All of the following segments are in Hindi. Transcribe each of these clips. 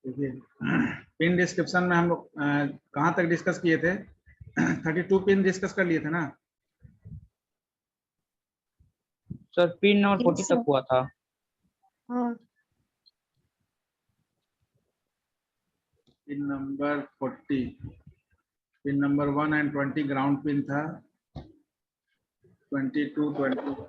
देखिए पिन डिस्क्रिप्शन में हम लोग कहाँ तक डिस्कस किए थे? 32 पिन डिस्कस कर लिए थे ना sir? Pin number 40 Yes, sir. तक हुआ था। हाँ, pin number 40, pin number 1 and 20 ground pin था। 22, 20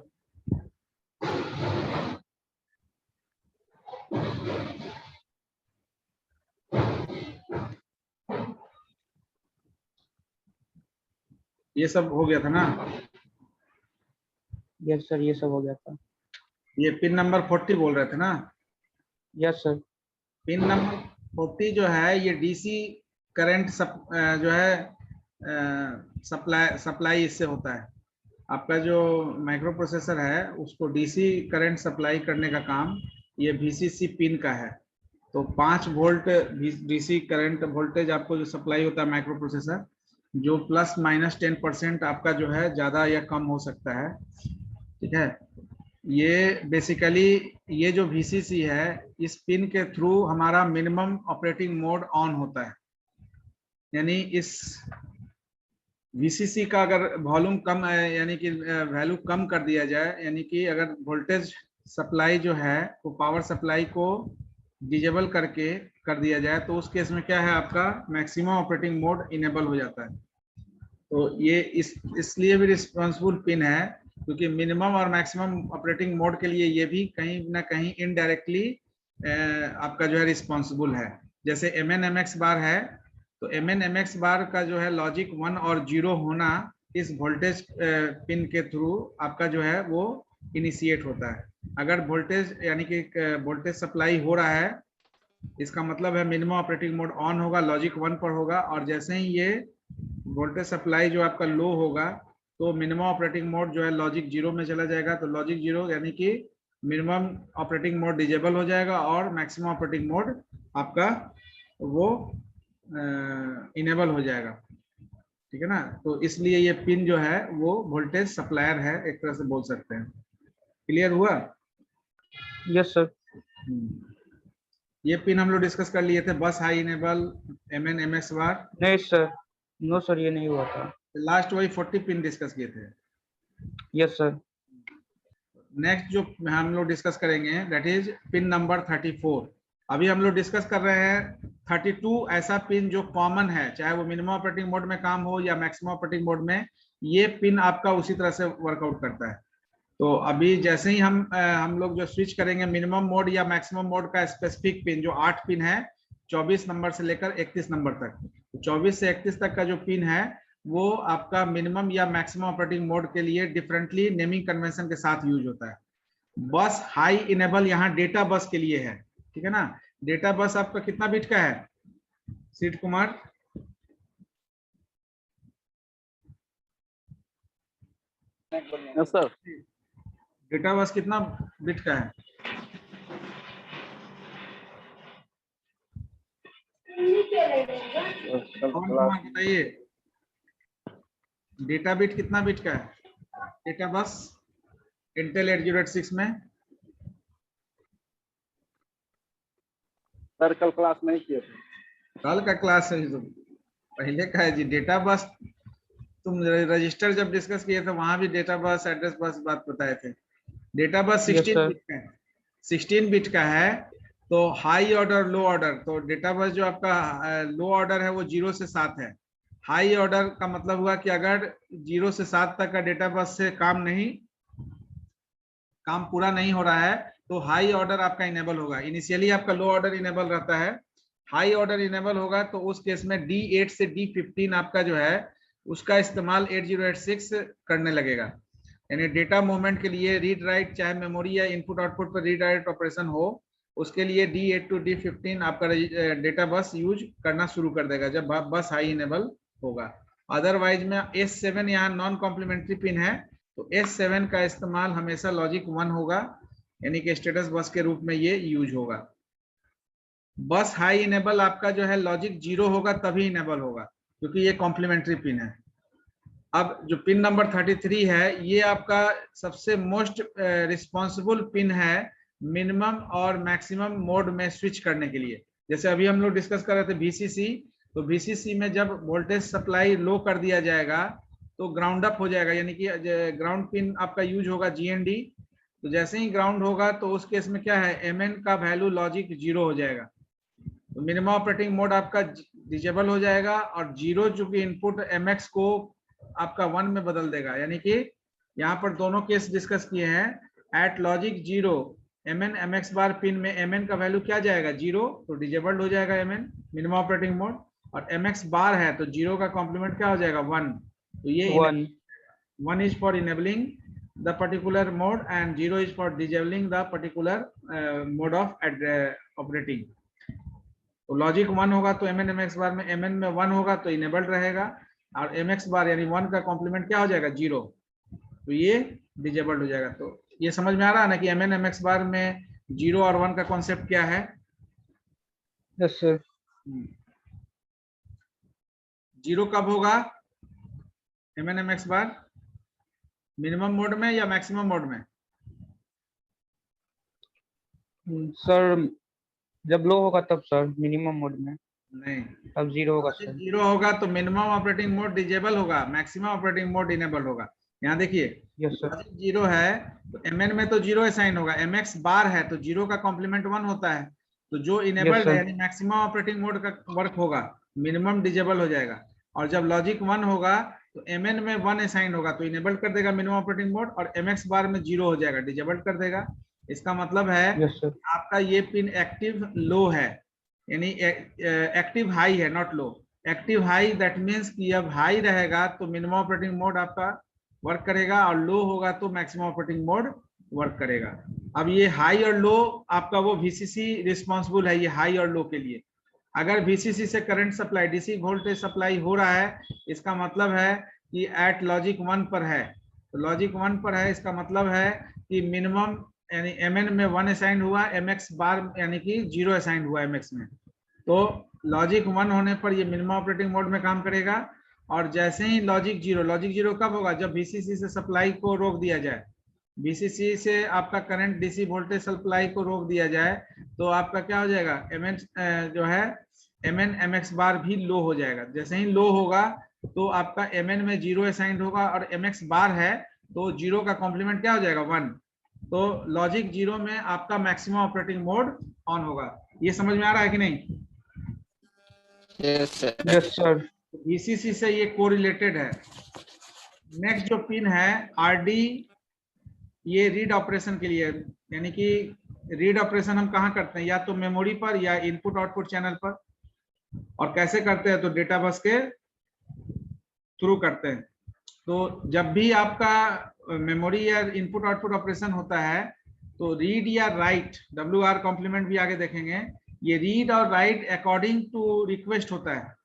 ये सब हो गया था ना। यस सर, ये सब हो गया था। ये पिन नंबर 40 बोल रहे थे ना। Yes sir. पिन नंबर 40 जो है ये डीसी करंट जो है सप्लाई इससे होता है। आपका जो माइक्रो प्रोसेसर है उसको डीसी करंट सप्लाई करने का काम ये वीसीसी पिन का है। तो 5 वोल्ट डीसी करंट वोल्टेज आपको जो सप्लाई होता है माइक्रो प्रोसेसर, जो प्लस माइनस 10% आपका जो है ज़्यादा या कम हो सकता है। ठीक है, ये बेसिकली ये जो वीसीसी है इस पिन के थ्रू हमारा मिनिमम ऑपरेटिंग मोड ऑन होता है। यानी इस वीसीसी का अगर वॉल्यूम कम है यानी कि वैल्यू कम कर दिया जाए, यानी कि अगर वोल्टेज सप्लाई जो है वो पावर सप्लाई को डिजेबल करके कर दिया जाए तो उस केस में क्या है आपका मैक्सिमम ऑपरेटिंग मोड इनेबल हो जाता है। तो ये इसलिए भी रिस्पॉन्सिबल पिन है क्योंकि मिनिमम और मैक्सिमम ऑपरेटिंग मोड के लिए ये भी कहीं ना कहीं इनडायरेक्टली आपका जो है रिस्पॉन्सिबल है। जैसे MNMX बार है तो MNMX बार का जो है लॉजिक 1 और 0 होना इस वोल्टेज पिन के थ्रू आपका जो है वो इनिशिएट होता है। अगर वोल्टेज यानी कि वोल्टेज सप्लाई हो रहा है इसका मतलब है मिनिमम ऑपरेटिंग मोड ऑन होगा, लॉजिक 1 पर होगा, और जैसे ही ये वोल्टेज सप्लाई जो आपका लो होगा तो मिनिमम ऑपरेटिंग मोड जो है लॉजिक 0 में चला जाएगा। तो लॉजिक 0 यानी कि मिनिमम ऑपरेटिंग मोड डिजेबल हो जाएगा और मैक्सिमम ऑपरेटिंग मोड आपका वो इनेबल हो जाएगा। ठीक है ना। तो इसलिए ये पिन जो है वो वोल्टेज सप्लायर है, एक तरह से बोल सकते हैं। क्लियर हुआ? Yes sir. ये पिन हम लोग डिस्कस कर लिए थे, बस हाई इनेबल, MNMX बार। नहीं सर, नो सर, ये नहीं हुआ था। लास्ट वही 40 पिन डिस्कस किए थे। Yes sir. नेक्स्ट जो हम लोग डिस्कस करेंगे दैट इज पिन नंबर 34। अभी हम लोग डिस्कस कर रहे हैं 32 ऐसा पिन जो कॉमन है, चाहे वो मिनिमम ऑपरेटिंग मोड में काम हो या मैक्सिमम ऑपरेटिंग मोड में, ये पिन आपका उसी तरह से वर्कआउट करता है। तो अभी जैसे ही हम लोग जो स्विच करेंगे मिनिमम मोड या मैक्सिमम मोड का स्पेसिफिक पिन जो 8 पिन है 24 नंबर से लेकर 31 नंबर तक, 24 से 31 तक का जो पिन है वो आपका मिनिमम या मैक्सिमम ऑपरेटिंग मोड के लिए डिफरेंटली नेमिंग कन्वेंशन के साथ यूज होता है। बस हाई इनेबल यहाँ डेटा बस के लिए है। ठीक है ना। डेटा बस आपका कितना बिट का है seat Kumar? Sir data bus कितना बिट का है? बताइए डेटा बिट कितना बिट का है डेटा बस इंटेल 8086 में? सर कल क्लास नहीं किए थे। कल का क्लास है तो पहले का है जी। डेटा बस तुम रजिस्टर जब डिस्कस किए थे वहां भी डेटा बस एड्रेस बस बात बताए थे। डेटा बस 16 बिट का है, 16 बिट का है। तो हाई ऑर्डर लो ऑर्डर, तो डेटा बस जो आपका लो ऑर्डर है वो 0 से 7 है। हाई ऑर्डर का मतलब हुआ कि अगर 0 से 7 तक का डेटा बस से काम पूरा नहीं हो रहा है तो हाई ऑर्डर आपका इनेबल होगा। इनिशियली आपका लो ऑर्डर इनेबल रहता है, हाई ऑर्डर इनेबल होगा तो उस केस में D8 से D15 आपका जो है उसका इस्तेमाल 8086 करने लगेगा। यानी डेटा मूवमेंट के लिए रीड राइट, चाहे मेमोरी या इनपुट आउटपुट पर रीड राइट ऑपरेशन हो, उसके लिए D8 to D15 आपका डेटा बस यूज करना शुरू कर देगा जब बस हाई इनेबल होगा। अदरवाइज में S7 यहाँ नॉन कॉम्प्लीमेंट्री पिन है तो S7 का इस्तेमाल हमेशा लॉजिक 1 होगा, यानी कि स्टेटस बस के रूप में ये यूज होगा। बस हाई इनेबल आपका जो है लॉजिक 0 होगा तभी इनेबल होगा क्योंकि ये कॉम्प्लीमेंट्री पिन है। अब जो पिन नंबर 33 है ये आपका सबसे मोस्ट रिस्पॉन्सिबल पिन है मिनिमम और मैक्सिमम मोड में स्विच करने के लिए। जैसे अभी हम लोग डिस्कस कर रहे थे VCC, तो VCC में जब वोल्टेज सप्लाई लो कर दिया जाएगा तो ग्राउंड अप हो जाएगा, यानी कि ग्राउंड पिन आपका यूज होगा GND। तो जैसे ही ग्राउंड होगा तो उस केस में क्या है, MN का वैल्यू लॉजिक 0 हो जाएगा, तो मिनिमम ऑपरेटिंग मोड आपका डिसेबल हो जाएगा, और 0 चूंकि इनपुट MX को आपका 1 में बदल देगा। यानी कि यहाँ पर दोनों केस डिस्कस किए हैं। एट लॉजिक 0 MN MX बार पिन में MN का वैल्यू क्या जाएगा 0, तो डिसेबल्ड हो जाएगा MN मिनिमम ऑपरेटिंग मोड, और MX बार है तो 0 का कॉम्प्लीमेंट क्या हो जाएगा 1, तो ये 1 is for enabling the particular mode and 0 is for disabling the particular mode of operating। तो लॉजिक 1 होगा तो MN MX बार में MN में 1 होगा तो इनेबल्ड रहेगा, और MX बार यानी 1 का कॉम्प्लीमेंट क्या हो जाएगा 0, तो ये डिसेबल्ड हो जाएगा। तो ये समझ में आ रहा है ना कि MN MX बार में 0 और 1 का कॉन्सेप्ट क्या है? Yes sir. 0 कब होगा MN MX बार, मिनिमम मोड में या मैक्सिमम मोड में? सर जब लो होगा तब सर, मिनिमम मोड में नहीं, तब 0 होगा सर। 0 होगा तो मिनिमम ऑपरेटिंग मोड डिसेबल होगा, मैक्सिमम ऑपरेटिंग मोड इनेबल होगा। यहाँ देखिए लॉजिक 0 है तो MN में तो 0 असाइन होगा, MX बार है तो 0 का कॉम्प्लीमेंट 1 होता है, तो जो इनेबल्ड है यानी मैक्सिमम ऑपरेटिंग मोड का वर्क होगा, मिनिमम डिसेबल हो जाएगा। और जब लॉजिक 1 होगा तो MN में 1 असाइन होगा तो इनेबल्ड कर देगा मिनिमम ऑपरेटिंग मोड, और MX बार में 0 हो जाएगा, डिसेबल्ड कर देगा। इसका मतलब है आपका ये पिन एक्टिव लो है, यानी एक्टिव हाई है, not low, active high. That means कि अब हाई रहेगा तो मिनिमम ऑपरेटिंग मोड आपका वर्क करेगा, और लो होगा तो मैक्सिमम ऑपरेटिंग मोड वर्क करेगा। अब ये हाई और लो आपका वो VCC रिस्पॉन्सिबल है, ये हाई और लो के लिए। अगर VCC से current supply DC voltage supply हो रहा है, इसका मतलब है कि एट लॉजिक 1 पर है, तो लॉजिक 1 पर है, इसका मतलब है कि मिनिमम यानी MN में 1 असाइन हुआ, MX बार यानी कि 0 असाइन हुआ MX में, तो लॉजिक 1 होने पर ये मिनिमम ऑपरेटिंग मोड में काम करेगा। और जैसे ही लॉजिक 0 कब होगा, जब VCC से सप्लाई को रोक दिया जाए, VCC से आपका करंट DC वोल्टेज सप्लाई को रोक दिया जाए, तो आपका क्या हो जाएगा, MN जो है MN MX बार भी लो हो जाएगा। जैसे ही लो होगा तो आपका MN में 0 असाइंड होगा, और MX बार है तो 0 का कॉम्प्लीमेंट क्या हो जाएगा 1, तो लॉजिक 0 में आपका मैक्सिमम ऑपरेटिंग मोड ऑन होगा। ये समझ में आ रहा है कि नहीं? Yes sir. VCC से ये कोरिलेटेड है। नेक्स्ट जो पिन है RD, ये रीड ऑपरेशन के लिए, यानी कि रीड ऑपरेशन हम कहाँ करते हैं, या तो मेमोरी पर या इनपुट आउटपुट चैनल पर, और कैसे करते हैं तो डेटा बस के थ्रू करते हैं। तो जब भी आपका मेमोरी या इनपुट आउटपुट ऑपरेशन होता है तो रीड या राइट, WR कॉम्प्लीमेंट भी आगे देखेंगे, ये रीड और राइट अकॉर्डिंग टू रिक्वेस्ट होता है।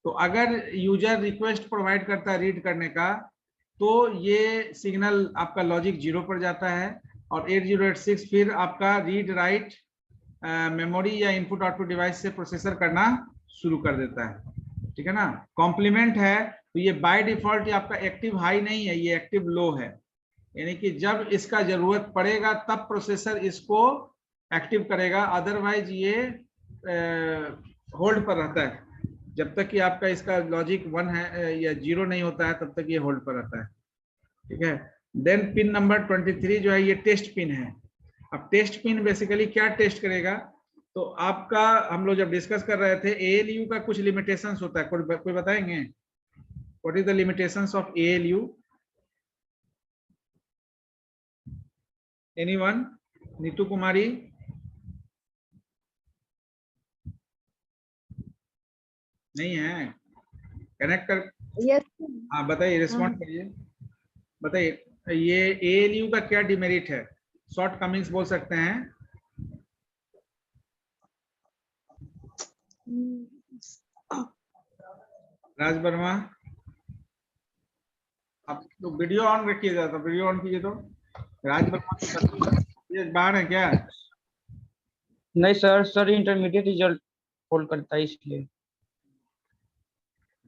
तो अगर यूजर रिक्वेस्ट प्रोवाइड करता है रीड करने का, तो ये सिग्नल आपका लॉजिक 0 पर जाता है, और 8086 फिर आपका रीड राइट मेमोरी या इनपुट आउटपुट डिवाइस से प्रोसेसर करना शुरू कर देता है, ठीक है ना। कॉम्प्लीमेंट है तो ये बाय डिफॉल्ट ये आपका एक्टिव हाई नहीं है, ये एक्टिव लो है, यानी कि जब इसका जरूरत पड़ेगा तब प्रोसेसर इसको एक्टिव करेगा, अदरवाइज ये होल्ड पर रहता है। जब तक कि आपका इसका लॉजिक 1 है या 0 नहीं होता है तब तक ये होल्ड पर रहता है, ठीक है। देन पिन नंबर 23 जो है ये टेस्ट पिन है। अब टेस्ट पिन बेसिकली क्या टेस्ट करेगा, तो आपका हम लोग जब डिस्कस कर रहे थे ALU का कुछ लिमिटेशंस होता है, कोई बताएंगे what is the limitations of ALU? Anyone? Neetu Kumari? नहीं है, कनेक्ट कर। यस। हाँ बताइए, रिस्पॉन्ड करिए, बताइए ये ALU का क्या डिमेरिट है, शॉर्ट कमिंग्स बोल सकते हैं। राज वर्मा, आप तो वीडियो ऑन रखिएगा, तो वीडियो ऑन कीजिए। तो राज वर्मा ये बाहर है क्या? नहीं सर इंटरमीडिएट रिजल्ट होल्ड करता है इसलिए।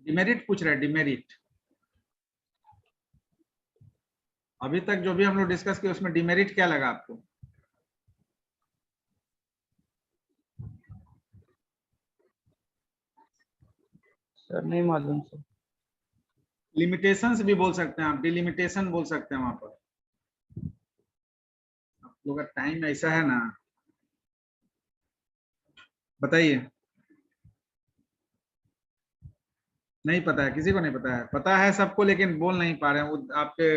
डिमेरिट पूछ रहे हैं, डिमेरिट। अभी तक जो भी हम लोग डिस्कस किए उसमें डिमेरिट क्या लगा आपको? सर नहीं मालूम सर। लिमिटेशंस भी बोल सकते हैं आप, डिलिमिटेशन बोल सकते हैं वहां पर। आप लोग का टाइम ऐसा है ना, बताइए। नहीं पता है, किसी को नहीं पता है? पता है सबको, लेकिन बोल नहीं पा रहे हैं, वो आपके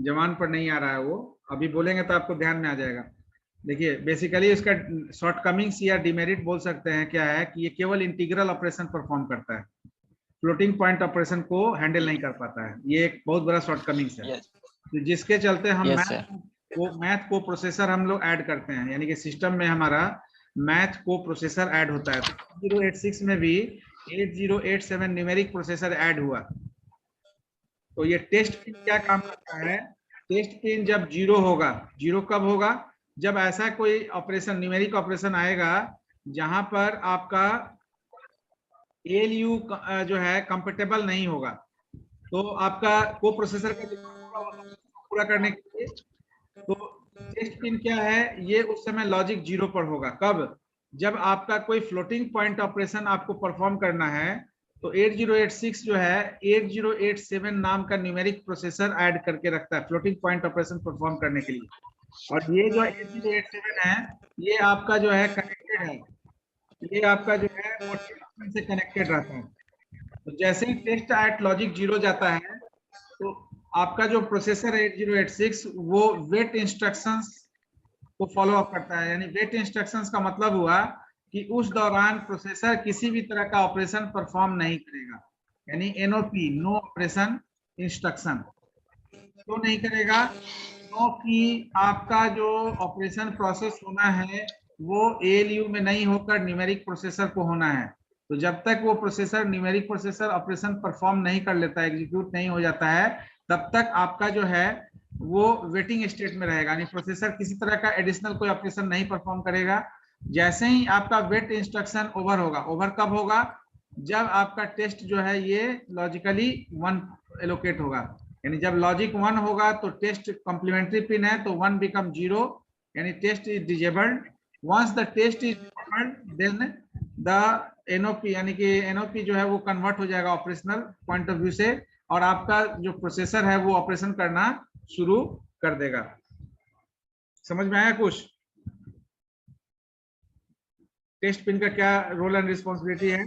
जबान पर नहीं आ रहा है। वो अभी बोलेंगे तो आपको ध्यान में आ जाएगा। देखिए, बेसिकली इसका शॉर्टकमिंग्स या डिमेरिट बोल सकते हैं क्या है कि ये केवल इंटीग्रल ऑपरेशन परफॉर्म करता है, फ्लोटिंग पॉइंट ऑपरेशन को हैंडल नहीं कर पाता है। ये एक बहुत बड़ा शॉर्टकमिंग्स है। तो जिसके चलते हम मैथ को प्रोसेसर हम लोग ऐड करते हैं, यानी कि सिस्टम में हमारा मैथ को प्रोसेसर ऐड होता है। तो 8086 में भी 8087 न्यूमेरिक प्रोसेसर ऐड हुआ। तो ये टेस्ट पिन क्या काम करता है? टेस्ट पिन जब जीरो होगा, जीरो कब होगा? जब ऐसा कोई ऑपरेशन, न्यूमेरिक ऑपरेशन आएगा जहां पर आपका एएलयू जो है कंपेटेबल नहीं होगा, तो आपका को प्रोसेसर का पूरा करने के लिए, तो टेस्ट पिन क्या है? ये उस समय लॉजिक जीरो पर होगा। कब? जब आपका कोई फ्लोटिंग पॉइंट ऑपरेशन आपको परफॉर्म करना है, तो 8086 जो है 8087 नाम का न्यूमेरिक प्रोसेसर ऐड करके रखता है फ्लोटिंग पॉइंट ऑपरेशन परफॉर्म करने के लिए। और ये जो 8087 है, ये आपका जो है कनेक्टेड है, ये आपका जो है वो से कनेक्टेड रहता है। तो जैसे ही टेस्ट एट लॉजिक जीरो जाता है, तो आपका जो प्रोसेसर है 8086 वो वेट इंस्ट्रक्शंस को फॉलो अप करता है। यानी वेट इंस्ट्रक्शंस का मतलब हुआ कि उस दौरान प्रोसेसर किसी भी तरह का ऑपरेशन परफॉर्म नहीं करेगा, यानी एनओपी, नो ऑपरेशन इंस्ट्रक्शन। क्यों नहीं करेगा? क्योंकि आपका जो ऑपरेशन प्रोसेस होना है वो एएलयू में नहीं होकर न्यूमेरिक प्रोसेसर को होना है। तो जब तक वो processor, numeric processor operation perform नहीं कर लेता, एग्जीक्यूट नहीं हो जाता है, तब तक आपका जो है वो वेटिंग स्टेट में रहेगा, यानी प्रोसेसर किसी तरह का एडिशनल कोई ऑपरेशन नहीं परफॉर्म करेगा। जैसे ही आपका वेट इंस्ट्रक्शन ओवर होगा, ओवर कब होगा? जब आपका टेस्ट जो है ये लॉजिकली 1 एलोकेट होगा, यानी जब लॉजिक 1 होगा तो टेस्ट कॉम्प्लीमेंट्री पिन है तो 1 बिकम 0, यानी test is disabled. Once the test is disabled, then the NOP, यानी कि एनओपी जो है वो कन्वर्ट हो जाएगा ऑपरेशनल पॉइंट ऑफ व्यू से, और आपका जो प्रोसेसर है वो ऑपरेशन करना शुरू कर देगा। समझ में आया कुछ? टेस्ट पिन का क्या रोल एंड रिस्पॉन्सिबिलिटी है?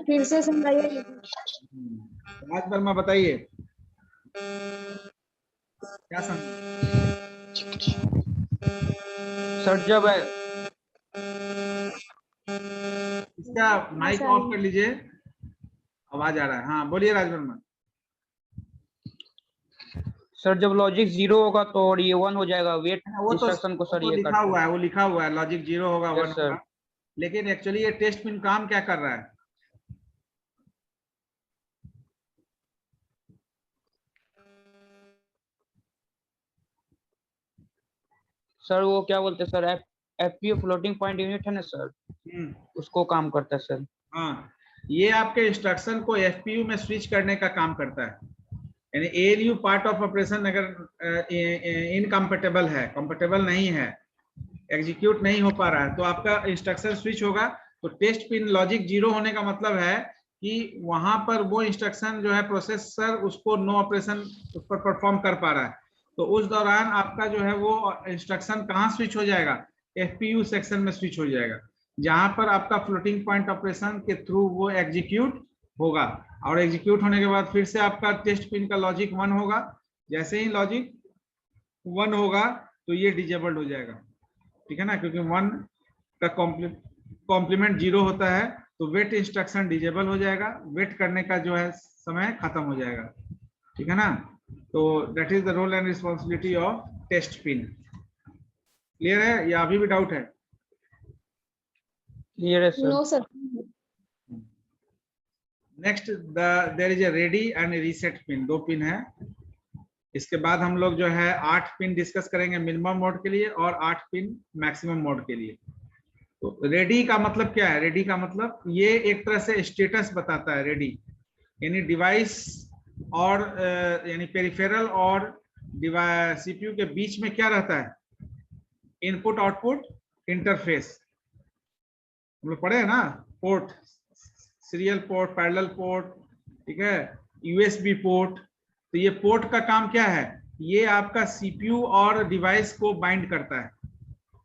फिर से समझाइए। राज वर्मा बताइए क्या समझ? सर जब इसका माइक ऑफ कर लीजिए, आवाज आ रहा है। हाँ बोलिए राज वर्मा। सर जब लॉजिक जीरो होगा तो और ये 1 हो जाएगा, वेट वो तो इंस्ट्रक्शन को सर ये लिखा करते हुआ हैं। है, वो लिखा हुआ है लॉजिक 0 होगा, 1 सर होगा, लेकिन एक्चुअली ये टेस्ट पिन काम क्या कर रहा है? सर वो क्या बोलते हैं sir, FPU floating point unit है ना सर, उसको काम करता है सर। हाँ, ये आपके इंस्ट्रक्शन को एफपीयू में स्विच करने का काम करता है। यानी एएलयू पार्ट ऑफ ऑपरेशन अगर इनकम्पेटेबल है, कंपेटेबल नहीं है, एग्जीक्यूट नहीं हो पा रहा है, तो आपका इंस्ट्रक्शन स्विच होगा। तो टेस्ट पिन लॉजिक 0 होने का मतलब है कि वहां पर वो इंस्ट्रक्शन जो है प्रोसेसर उसको नो ऑपरेशन उस पर परफॉर्म कर पा रहा है। तो उस दौरान आपका जो है वो इंस्ट्रक्शन कहाँ स्विच हो जाएगा? एफपीयू सेक्शन में स्विच हो जाएगा, जहां पर आपका फ्लोटिंग पॉइंट ऑपरेशन के थ्रू वो एग्जीक्यूट होगा। और एग्जीक्यूट होने के बाद फिर से आपका टेस्ट पिन का लॉजिक 1 होगा। जैसे ही लॉजिक 1 होगा तो ये डिजेबल्ड हो जाएगा, ठीक है ना, क्योंकि 1 का कॉम्प्लीमेंट 0 होता है, तो वेट इंस्ट्रक्शन डिजेबल हो जाएगा, वेट करने का जो है समय खत्म हो जाएगा, ठीक है ना। तो that is the role and responsibility of test pin. Clear है या अभी भी डाउट है? क्लियर है sir. No sir. Next there is a ready and reset pin, 2 pin है। इसके बाद हम लोग जो है 8 पिन डिस्कस करेंगे मिनिमम मोड के लिए और 8 पिन मैक्सिमम मोड के लिए। तो रेडी का मतलब क्या है? रेडी का मतलब ये एक तरह से स्टेटस बताता है। रेडी यानी डिवाइस और यानी पेरिफेरल और सीपीयू के बीच में क्या रहता है? Input output interface. हम लोग पढ़े हैं ना, port, serial port, parallel port, ठीक है, यूएसबी पोर्ट। तो ये पोर्ट का काम क्या है, ये आपका सीपीयू और डिवाइस को बाइंड करता है,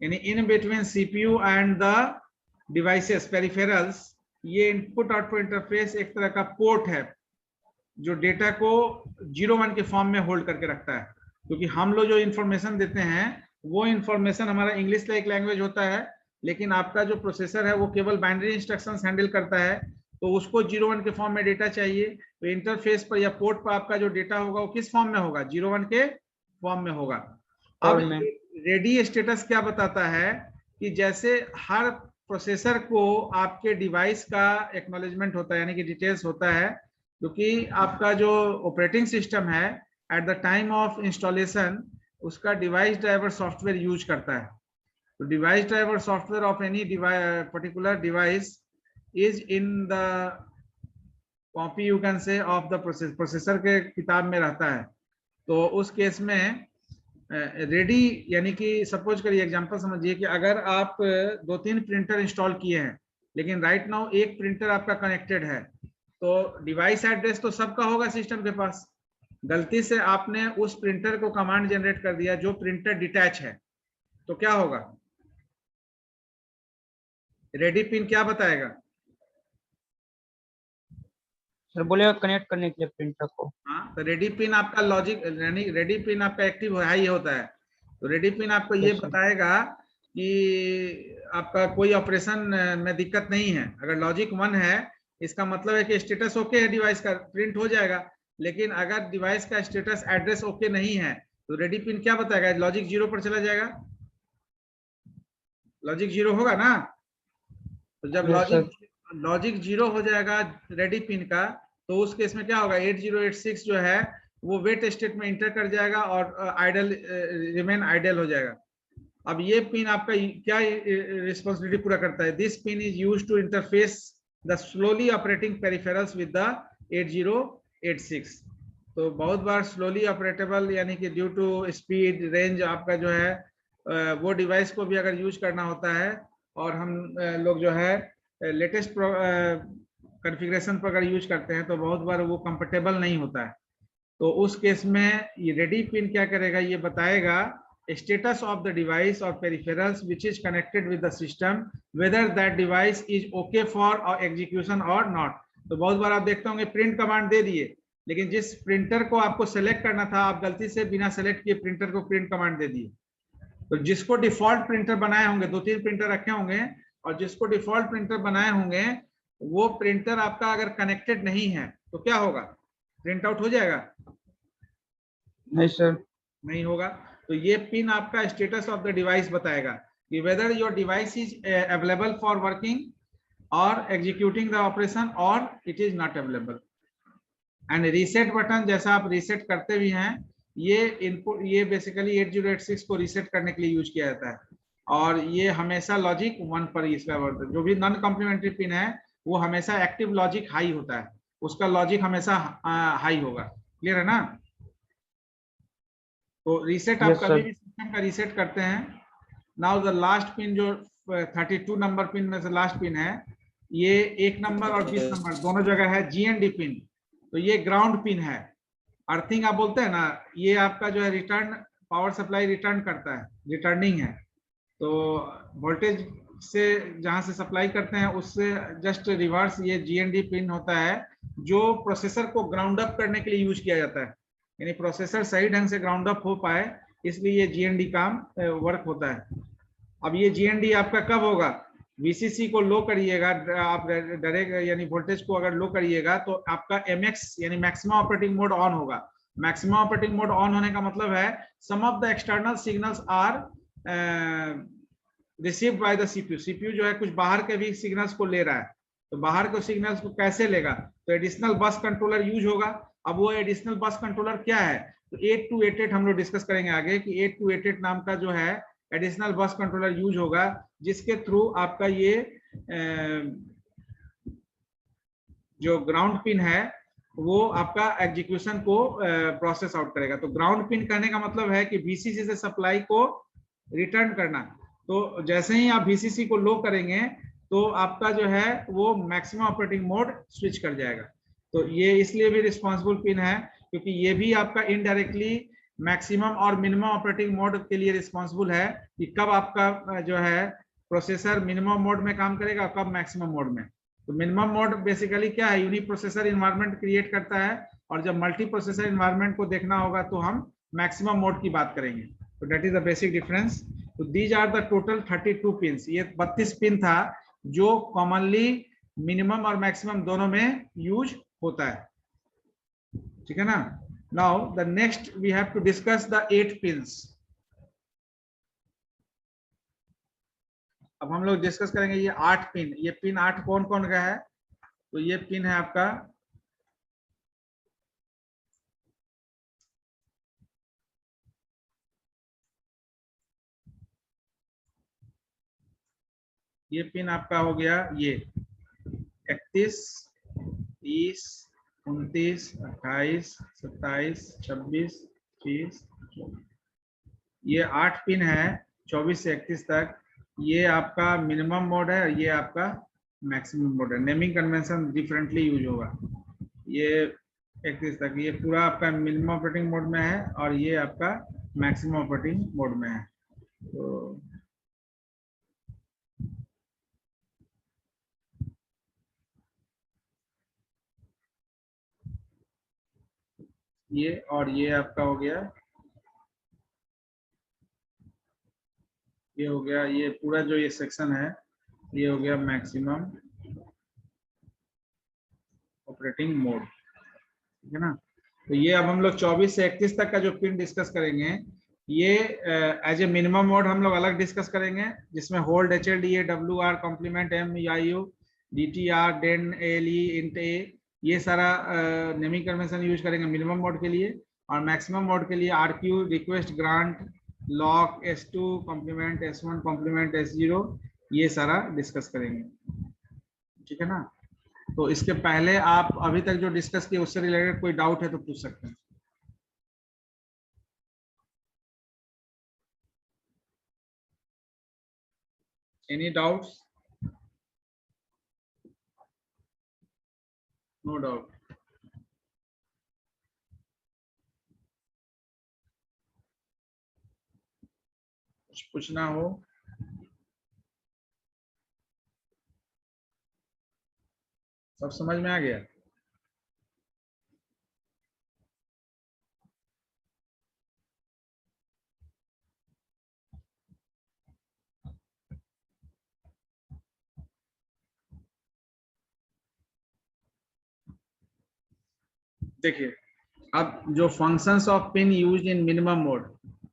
यानी in between CPU and the devices peripherals. ये इनपुट आउटपुट इंटरफेस एक तरह का पोर्ट है जो डेटा को 0-1 के फॉर्म में होल्ड करके रखता है, क्योंकि हम लोग जो इंफॉर्मेशन देते हैं वो इंफॉर्मेशन हमारा इंग्लिश एक लैंग्वेज होता है, लेकिन आपका जो प्रोसेसर है वो केवल बाइनरी इंस्ट्रक्शंस हैंडल करता है, तो उसको 0-1 के फॉर्म में डेटा चाहिए। तो इंटरफेस पर या पोर्ट पर आपका जो डेटा होगा वो किस फॉर्म में होगा, 0-1 के फॉर्म में होगा। अब रेडी स्टेटस क्या बताता है कि जैसे हर प्रोसेसर को आपके डिवाइस का एक्नॉलेजमेंट होता है, यानी कि डिटेल्स होता है, क्योंकि आपका जो ऑपरेटिंग सिस्टम है at the time of installation उसका डिवाइस ड्राइवर सॉफ्टवेयर यूज करता है। तो device driver software of any particular device is in the copy you can say of the processor के किताब में रहता है। तो उस केस में रेडी, यानी कि सपोज करिए, एग्जांपल समझिए कि अगर आप 2-3 प्रिंटर इंस्टॉल किए हैं, लेकिन राइट नाउ एक प्रिंटर आपका कनेक्टेड है, तो डिवाइस एड्रेस तो सबका होगा सिस्टम के पास। गलती से आपने उस प्रिंटर को कमांड जनरेट कर दिया जो प्रिंटर डिटैच है, तो क्या होगा, रेडी पिन क्या बताएगा सर? बोलेगा कनेक्ट करने के लिए प्रिंटर को। हाँ, तो रेडी पिन आपका लॉजिक, यानी रेडी पिन आपका एक्टिव हाई होता है। तो रेडी पिन आपको ये बताएगा कि आपका कोई ऑपरेशन में दिक्कत नहीं है। अगर लॉजिक 1 है, इसका मतलब है कि स्टेटस ओके है, डिवाइस का प्रिंट हो जाएगा। लेकिन अगर डिवाइस का स्टेटस एड्रेस ओके नहीं है, तो रेडी पिन क्या बताएगा, लॉजिक 0 पर चला जाएगा। लॉजिक 0 होगा ना, तो जब लॉजिक 0 हो जाएगा रेडी पिन का, तो उस केस में क्या होगा, 8086 जो है वो वेट स्टेट में इंटर कर जाएगा और आइडल रिमेन आइडल हो जाएगा। अब ये पिन आपका क्या रिस्पॉन्सिबिलिटी पूरा करता है, this pin is used to interface the slowly operating peripherals with the 8086। तो बहुत बार स्लोली ऑपरेटेबल, यानी कि ड्यू टू स्पीड रेंज आपका जो है वो डिवाइस को भी अगर यूज करना होता है, और हम लोग जो है लेटेस्ट कॉन्फ़िगरेशन पर अगर यूज करते हैं तो बहुत बार वो कंफर्टेबल नहीं होता है। तो उस केस में ये रेडी पिन क्या करेगा, ये बताएगा स्टेटस ऑफ द डिवाइस और peripherals which is connected with the system, whether that device is okay for execution और नॉट। तो बहुत बार आप देखते होंगे प्रिंट कमांड दे दिए, लेकिन जिस प्रिंटर को आपको सेलेक्ट करना था, आप गलती से बिना सेलेक्ट किए प्रिंटर को प्रिंट कमांड दे दिए। तो जिसको डिफॉल्ट प्रिंटर बनाए होंगे, 2-3 प्रिंटर रखे होंगे, और जिसको डिफॉल्ट प्रिंटर बनाए होंगे वो प्रिंटर आपका अगर कनेक्टेड नहीं है तो क्या होगा, प्रिंट आउट हो जाएगा? नहीं सर, नहीं होगा। तो ये पिन आपका स्टेटस ऑफ द डिवाइस बताएगा कि whether your device is available for working और एग्जीक्यूटिंग द ऑपरेशन और it is not available. And reset button, जैसा आप रीसेट करते भी हैं, ये इनपुट, ये बेसिकली 8086 को रीसेट करने के लिए यूज किया जाता है, और ये हमेशा लॉजिक 1 पर इसका जो भी नॉन कॉम्प्लीमेंट्री पिन है वो हमेशा एक्टिव लॉजिक हाई होता है, उसका लॉजिक हमेशा हाई होगा। क्लियर है ना? तो रीसेट आप कभी भी सिस्टम का रीसेट करते हैं। नाउ द लास्ट पिन जो 32 नंबर पिन में से लास्ट पिन है, ये 1 नंबर और 20 नंबर दोनों जगह है GND पिन। तो ये ग्राउंड पिन है। अर्थिंग आप बोलते हैं ना, ये आपका जो है रिटर्न पावर सप्लाई रिटर्न करता है, रिटर्निंग है। तो वोल्टेज से जहां से सप्लाई करते हैं उससे जस्ट रिवर्स ये GND पिन होता है, जो प्रोसेसर को ग्राउंड अप करने के लिए यूज किया जाता है, यानी प्रोसेसर सही ढंग से ग्राउंड अप हो पाए, इसलिए ये GND काम वर्क होता है। अब ये GND आपका कब होगा, VCC को लो करिएगा आप डायरेक्ट, यानी वोल्टेज को अगर लो करिएगा तो आपका MX यानी मैक्सिमम ऑपरेटिंग मोड ऑन होगा। मैक्सिमम ऑपरेटिंग मोड ऑन होने का मतलब है some of the external signals are received by the CPU। CPU जो है कुछ बाहर के भी सिग्नल्स को ले रहा है, तो बाहर के सिग्नल्स को कैसे लेगा, तो एडिशनल बस कंट्रोलर यूज होगा। अब वो एडिशनल बस कंट्रोलर क्या है, तो 8288 हम लोग डिस्कस करेंगे आगे कि 8288 नाम का जो है एडिशनल बस कंट्रोलर यूज होगा, जिसके थ्रू आपका ये जो ग्राउंड पिन है वो आपका एग्जीक्यूशन को प्रोसेस आउट करेगा। तो ग्राउंड पिन कहने का मतलब है कि VCC से सप्लाई को रिटर्न करना। तो जैसे ही आप VCC को लो करेंगे तो आपका जो है वो मैक्सिमम ऑपरेटिंग मोड स्विच कर जाएगा। तो ये इसलिए भी रिस्पॉन्सिबल पिन है क्योंकि ये भी आपका इनडायरेक्टली मैक्सिमम और मिनिमम ऑपरेटिंग मोड के लिए रिस्पॉन्सिबल है कि कब आपका जो है प्रोसेसर मिनिमम मोड में काम करेगा, कब मैक्सिमम मोड में। तो मिनिमम मोड बेसिकली क्या है, यूनी प्रोसेसर इन्वायरमेंट क्रिएट करता है, और जब मल्टी प्रोसेसर इन्वायरमेंट को देखना होगा तो हम मैक्सिमम मोड की बात करेंगे। तो that is the basic difference. तो these are the total 32 pin. ये 32 पिन था जो कॉमनली मिनिमम और मैक्सिमम दोनों में यूज होता है, ठीक है ना। Now the next we have to discuss the 8 pins. अब हम लोग डिस्कस करेंगे ये 8 पिन। ये पिन 8 कौन कौन का है? तो ये पिन है आपका ये पिन आपका हो गया ये 31, 30, 29, 28, 27, 26, 30, 24। ये 8 पिन है 24 से 31 तक। ये आपका मिनिमम मोड है, ये आपका मैक्सिमम मोड है। नेमिंग कन्वेंशन डिफरेंटली यूज होगा। ये 31 तक ये पूरा आपका मिनिमम ऑपरेटिंग मोड में है और ये आपका मैक्सिमम ऑपरेटिंग मोड में है। तो ये और ये आपका हो गया, ये हो गया, ये पूरा जो ये सेक्शन है ये हो गया मैक्सिमम ऑपरेटिंग मोड, ठीक है ना। तो ये अब हम लोग 24 से 31 तक का जो पिन डिस्कस करेंगे ये एज ए मिनिमम मोड हम लोग अलग डिस्कस करेंगे, जिसमें hold HLDA WR complement MIU DTR DEN ALE INT A ये सारा नेमिंग कन्वेंशन यूज करेंगे मिनिमम मोड के लिए। और मैक्सिमम मोड के लिए RQ request grant lock S2 complement S1 complement S0 ये सारा डिस्कस करेंगे, ठीक है ना। तो इसके पहले आप अभी तक जो डिस्कस किए उससे रिलेटेड कोई डाउट है तो पूछ सकते हैं। Any doubts? No doubt. कुछ पूछना हो? सब समझ में आ गया? देखिए अब जो functions of pin used in minimum mode,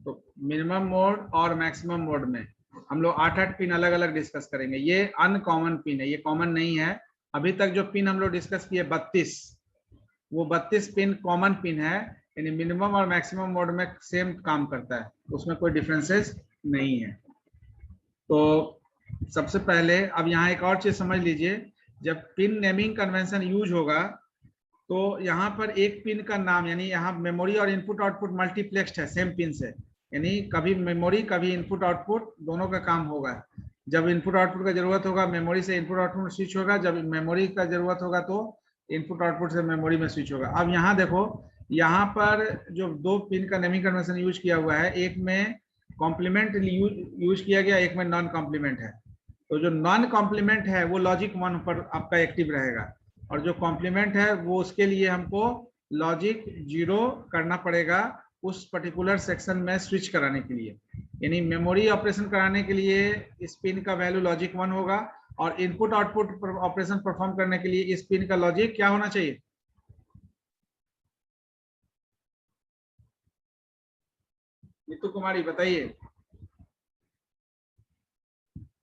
तो मिनिमम मोड और मैक्सिमम मोड में हम लोग 8 पिन अलग अलग डिस्कस करेंगे। ये अनकॉमन पिन है, ये कॉमन नहीं है। अभी तक जो पिन हम लोग डिस्कस किए 32, वो 32 पिन कॉमन पिन है, यानी मिनिमम और मैक्सिमम मोड में सेम काम करता है, उसमें कोई डिफरेंसेस नहीं है। तो सबसे पहले अब यहाँ एक और चीज समझ लीजिए, जब पिन नेमिंग कन्वेंशन यूज होगा तो यहाँ पर एक पिन का नाम, यानी यहाँ मेमोरी और इनपुट आउटपुट मल्टीप्लेक्स्ड है सेम पिन से, यानी कभी मेमोरी कभी इनपुट आउटपुट दोनों का काम होगा। जब इनपुट आउटपुट का जरूरत होगा मेमोरी से इनपुट आउटपुट स्विच होगा, जब मेमोरी का जरूरत होगा तो इनपुट आउटपुट से मेमोरी में स्विच होगा। अब यहाँ देखो, यहाँ पर जो 2 पिन का नेमिंग कन्वेंशन यूज किया हुआ है, एक में कॉम्प्लीमेंट यूज किया गया, एक में नॉन कॉम्प्लीमेंट है। तो जो नॉन कॉम्प्लीमेंट है वो लॉजिक 1 पर आपका एक्टिव रहेगा, और जो कॉम्प्लीमेंट है वो उसके लिए हमको लॉजिक 0 करना पड़ेगा उस पर्टिकुलर सेक्शन में स्विच कराने के लिए। यानी मेमोरी ऑपरेशन कराने के लिए इस पिन का वैल्यू लॉजिक 1 होगा, और इनपुट आउटपुट ऑपरेशन परफॉर्म करने के लिए इस पिन का लॉजिक क्या होना चाहिए? नीतू कुमारी बताइए।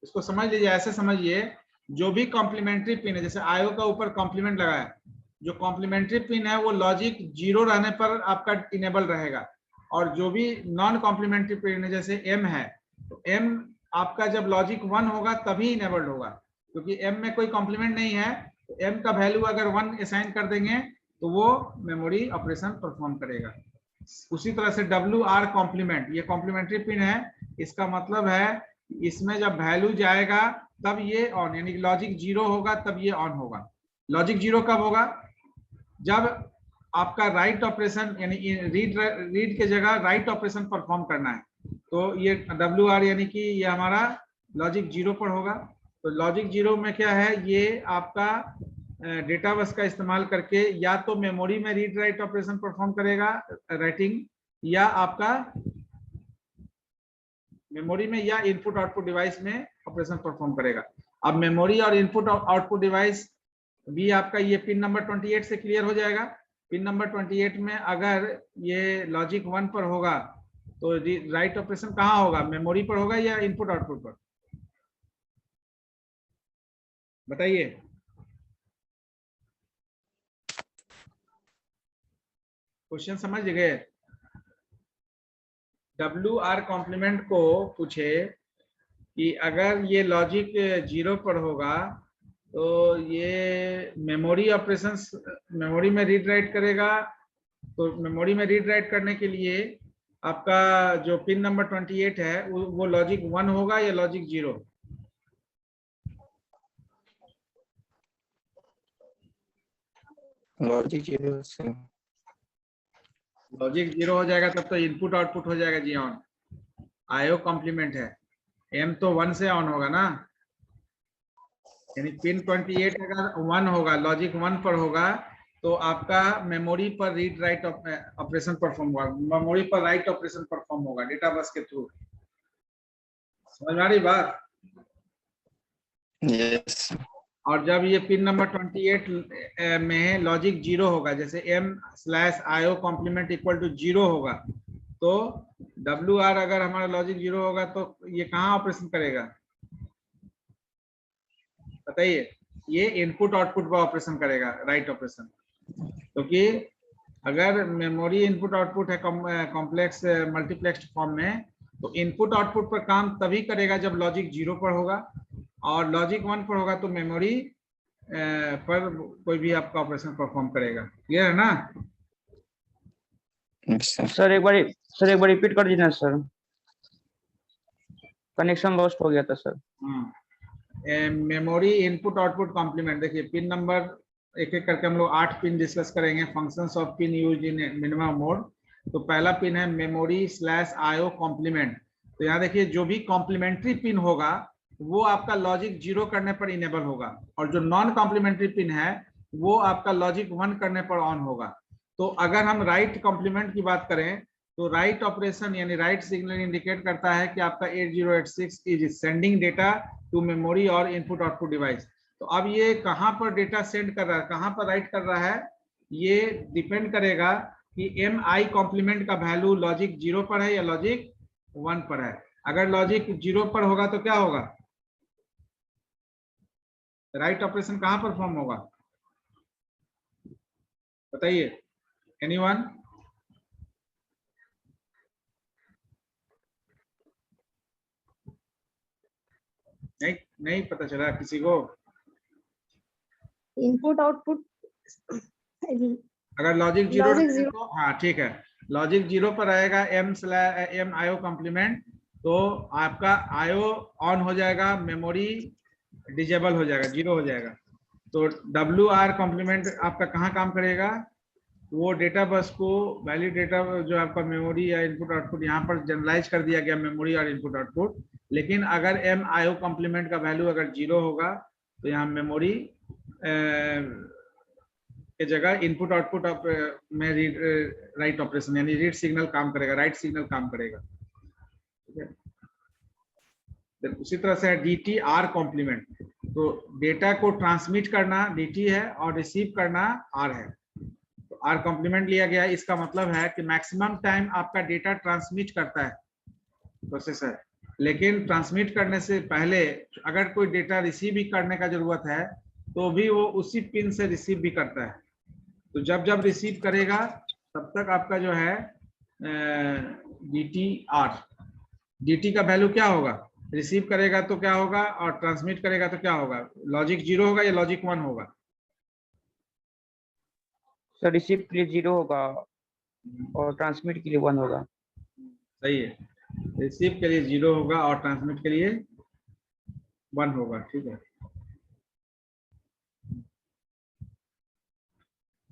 इसको समझ लीजिए, ऐसे समझिए, जो भी कॉम्प्लीमेंट्री पिन है, जैसे आयो का ऊपर कॉम्प्लीमेंट लगा है, जो कॉम्प्लीमेंट्री पिन है वो लॉजिक 0 रहने पर आपका इनेबल रहेगा, और जो भी नॉन कॉम्प्लीमेंट्री पिन है जैसे M है, तो M आपका जब लॉजिक 1 होगा तभी इनेबल्ड होगा, क्योंकि M में कोई कॉम्प्लीमेंट नहीं है। तो M का वैल्यू अगर 1 असाइन कर देंगे तो वो मेमोरी ऑपरेशन परफॉर्म करेगा। उसी तरह से WR कॉम्प्लीमेंट, ये कॉम्प्लीमेंट्री पिन है, इसका मतलब है इसमें जब वैल्यू जाएगा तब ये ऑन, यानी लॉजिक 0 होगा तब ये ऑन होगा। लॉजिक 0 कब होगा? जब आपका राइट ऑपरेशन यानी रीड के जगह राइट ऑपरेशन परफॉर्म करना है, तो ये WR यानी कि ये हमारा लॉजिक 0 पर होगा। तो लॉजिक 0 में क्या है, ये आपका डेटा बस का इस्तेमाल करके या तो मेमोरी में रीड राइट ऑपरेशन परफॉर्म करेगा राइटिंग, या आपका मेमोरी में या इनपुट आउटपुट डिवाइस में ऑपरेशन परफॉर्म करेगा। अब मेमोरी और इनपुट आउटपुट डिवाइस भी आपका ये पिन नंबर 28 से क्लियर हो जाएगा। पिन नंबर 28 में अगर ये लॉजिक 1 पर होगा तो राइट ऑपरेशन कहाँ होगा, मेमोरी पर होगा या इनपुट आउटपुट पर? बताइए। क्वेश्चन समझ गए? WR कॉम्प्लीमेंट को पूछे कि अगर ये लॉजिक 0 पर होगा तो ये मेमोरी ऑपरेशंस, मेमोरी में रीड राइट करेगा। तो मेमोरी में रीड राइट करने के लिए आपका जो पिन नंबर 28 है वो लॉजिक 1 होगा या लॉजिक 0? लॉजिक 0 से। लॉजिक 0 हो जाएगा तब तो इनपुट आउटपुट हो जाएगा जी ऑन। IO कॉम्प्लीमेंट है, M तो 1 से ऑन होगा ना, यानी पिन 28 अगर 1 होगा, लॉजिक 1 पर होगा तो आपका मेमोरी पर रीड राइट ऑपरेशन परफॉर्म होगा, मेमोरी पर राइट ऑपरेशन परफॉर्म होगा डेटा बस के थ्रू। समझ आ रही बात? यस। और जब ये पिन नंबर 28 में लॉजिक 0 होगा, जैसे M/IO कॉम्प्लीमेंट इक्वल टू 0 होगा, तो WR अगर हमारा लॉजिक 0 होगा तो ये कहाँ ऑपरेशन करेगा बताइए? ये इनपुट आउटपुट पर ऑपरेशन करेगा, राइट ऑपरेशन। क्योंकि अगर मेमोरी इनपुट आउटपुट है कॉम्प्लेक्स मल्टीप्लेक्स्ड फॉर्म में, तो इनपुट आउटपुट पर काम तभी करेगा जब लॉजिक 0 पर होगा, और लॉजिक 1 पर होगा तो मेमोरी पर कोई भी आपका ऑपरेशन परफॉर्म करेगा। क्लियर है ना? सर एक बार रिपीट कर दीजिए सर, कनेक्शन लॉस्ट हो गया था sir. Memory input output complement, देखिए पिन नंबर एक एक करके हम लोग 8 पिन डिस्कस करेंगे, functions of pin use in minimum mode. तो पहला पिन है मेमोरी/IO कॉम्प्लीमेंट। तो यहाँ देखिए जो भी कॉम्प्लीमेंट्री पिन होगा वो आपका लॉजिक 0 करने पर इनेबल होगा, और जो नॉन कॉम्प्लीमेंट्री पिन है वो आपका लॉजिक 1 करने पर ऑन होगा। तो अगर हम राइट कॉम्प्लीमेंट की बात करें तो राइट ऑपरेशन यानी राइट सिग्नल इंडिकेट करता है कि आपका 8086 is sending data to memory और इनपुट आउटपुट डिवाइस। तो अब ये कहां पर डेटा सेंड कर रहा है, कहां पर राइट कर रहा है, ये डिपेंड करेगा कि MI कॉम्प्लीमेंट का वैल्यू लॉजिक 0 पर है या लॉजिक 1 पर है। अगर लॉजिक 0 पर होगा तो क्या होगा, राइट ऑपरेशन कहां परफॉर्म होगा बताइए, एनीवन? नहीं पता चला किसी को? इनपुट आउटपुट अगर लॉजिक 0 तो हाँ ठीक है, लॉजिक 0 पर आएगा MIO कॉम्प्लीमेंट, तो आपका IO ऑन हो जाएगा, मेमोरी डिजेबल हो जाएगा, 0 हो जाएगा। तो WR कॉम्प्लीमेंट आपका कहाँ काम करेगा, वो डेटा बस को वैलिड डेटा जो आपका मेमोरी या इनपुट आउटपुट यहाँ पर जनरलाइज कर दिया गया मेमोरी और इनपुट आउटपुट, लेकिन अगर MIO कॉम्प्लीमेंट का वैल्यू अगर 0 होगा तो यहाँ मेमोरी के जगह इनपुट आउटपुट में रीड राइट ऑपरेशन यानी रीड सिग्नल काम करेगा, राइट सिग्नल काम करेगा। ठीक है, उसी तरह से DTR कॉम्प्लीमेंट, तो डेटा को ट्रांसमिट करना DT है और रिसीव करना R है। तो R कॉम्प्लीमेंट लिया गया, इसका मतलब है कि मैक्सिमम टाइम आपका डेटा ट्रांसमिट करता है प्रोसेसर, लेकिन ट्रांसमिट करने से पहले अगर कोई डेटा रिसीव भी करने का जरूरत है तो भी वो उसी पिन से रिसीव भी करता है। तो जब जब रिसीव करेगा तब तक आपका जो है DT का वैल्यू क्या होगा, रिसीव करेगा तो क्या होगा और ट्रांसमिट करेगा तो क्या होगा, लॉजिक 0 होगा या लॉजिक 1 होगा? सर रिसीव के लिए 0 होगा और ट्रांसमिट के लिए 1 होगा। सही है, रिसीव के लिए 0 होगा और ट्रांसमिट के लिए 1 होगा, ठीक है।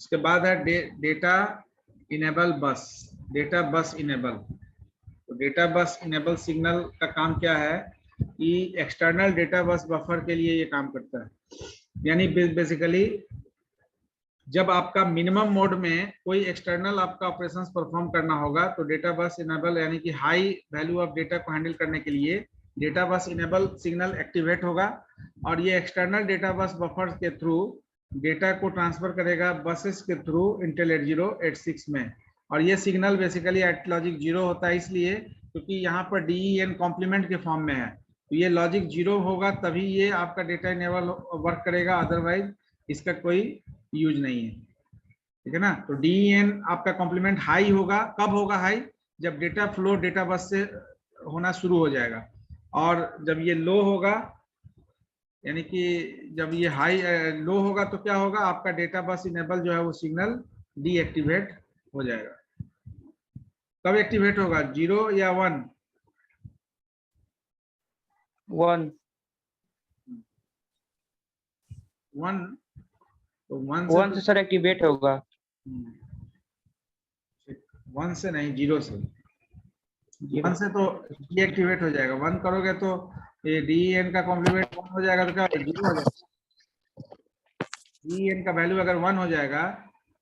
उसके बाद है डेटा इनेबल बस, डेटा बस इनेबल। तो डेटा बस इनेबल सिग्नल का काम क्या है कि एक्सटर्नल डेटा बस बफर के लिए ये काम करता है। यानी बेसिकली जब आपका मिनिमम मोड में कोई एक्सटर्नल आपका ऑपरेशंस परफॉर्म करना होगा तो डेटा बस इनेबल यानी कि हाई वैल्यू ऑफ डेटा को हैंडल करने के लिए data bus enable signal activate होगा और ये एक्सटर्नल डेटा बस बफर के थ्रू डेटा को ट्रांसफर करेगा बसेस के थ्रू इंटेल 8086 में। और ये सिग्नल बेसिकली एट लॉजिक 0 होता है, इसलिए क्योंकि यहाँ पर DEN कॉम्प्लीमेंट के फॉर्म में है, तो ये लॉजिक 0 होगा तभी ये आपका डेटा इनेबल वर्क करेगा, अदरवाइज इसका कोई यूज नहीं है, ठीक है ना। तो DEN आपका कॉम्प्लीमेंट हाई होगा, कब होगा हाई? जब डेटा फ्लो डेटा बस से होना शुरू हो जाएगा, और जब ये लो होगा यानी कि जब ये हाई लो होगा तो क्या होगा, आपका डेटा बस इनेबल जो है वो सिग्नल डीएक्टिवेट हो जाएगा। कब एक्टिवेट होगा, 0 या 1? 1 तो 1 से सर एक्टिवेट होगा। 1 से नहीं, 0 से। 1 से तो डीएक्टिवेट हो जाएगा। 1 करोगे तो ये DEN का कॉम्प्लीमेंट 1 हो जाएगा तो क्या होगा, 0 हो जाएगा। DEN का वैल्यू अगर 1 हो जाएगा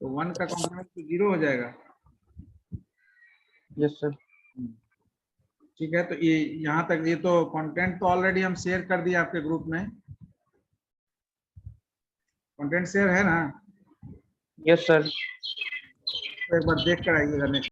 तो 1 का कॉम्प्लीमेंट तो 0 हो जाएगा। Yes sir. ठीक है, तो ये यहाँ तक, ये तो कंटेंट तो ऑलरेडी हम शेयर कर दिया आपके ग्रुप में। कंटेंट शेयर है ना? Yes sir. तो एक बार देख कर आइएगा नेक्स्ट।